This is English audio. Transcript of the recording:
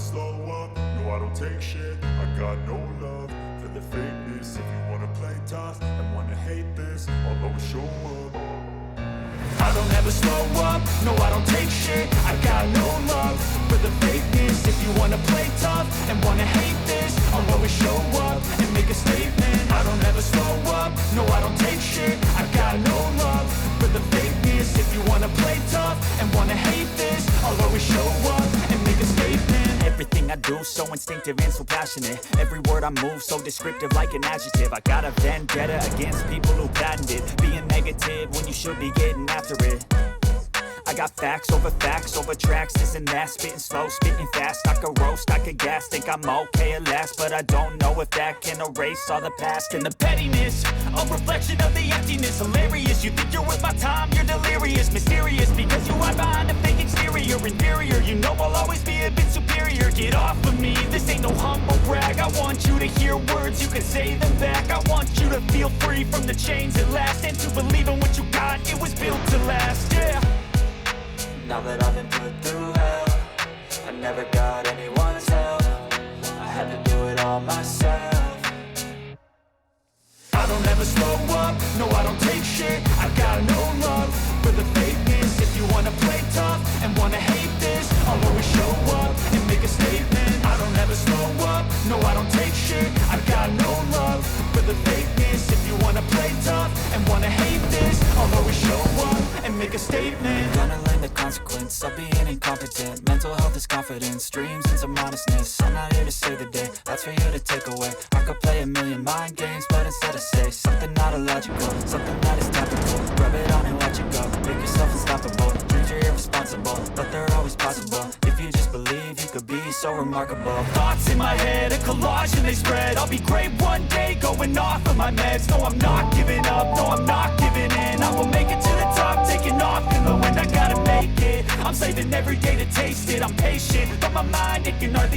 slow up, no I don't take shit. I got no love for the fakeness. If you wanna play tough and wanna hate this, I'll always show up. I don't ever slow up, no I don't take shit. I got no love for the fakeness. If you wanna play tough and wanna hate this, I'll always show up and make a statement. I don't ever slow up, no I don't take shit. I got no love for the fakeness. If you wanna play tough and wanna hate this, I'll always show up and make a statement. Everything I do so instinctive and so passionate. Every word I move so descriptive like an adjective. I got a vendetta against people who patented being negative when you should be getting after it. I got facts over tracks, this and that. Spitting slow, spitting fast. I could roast, I could gas. Think I'm okay at last, but I don't know if that can erase all the past. And the pettiness, a reflection of the emptiness. Hilarious, you think you're worth my time, you're delirious. Mysterious, because you hide behind a fake exterior. Inferior, you know I'll always be a bit superior. Get off of me, this ain't no humble brag. I want you to hear words, you can say them back. I want you to feel free from the chains at last, and to believe in what you got, it was built to last, yeah. Now that I've been put through hell, I never got anyone's help. I had to do it all myself. I don't ever slow up, no I don't take shit. I got no love for the fakeness. If you wanna play tough and wanna hate this, I'll always show up and make a statement. I don't ever slow up, no I don't take shit. I got no love for the fakeness. If you wanna play tough and wanna hate this, I'll always show up and make a statement. Gonna learn the consequence of being incompetent. Mental health is confidence, dreams and some honestness. I'm not here to save the day, that's for you to take away. I could play a million mind games, but instead I say something not illogical, something that is topical. Rub it on and watch it go, make yourself unstoppable. Dreams are irresponsible, but they're always possible. If you just believe, you could be so remarkable. Thoughts in my head, a collage and they spread. I'll be great one day, going off of my meds. No, I'm not giving up, no, I'm not giving in. I will make it to the top, taking off in the wind. I gotta make it, I'm saving every day to taste it. I'm patient, but my mind, it can hardly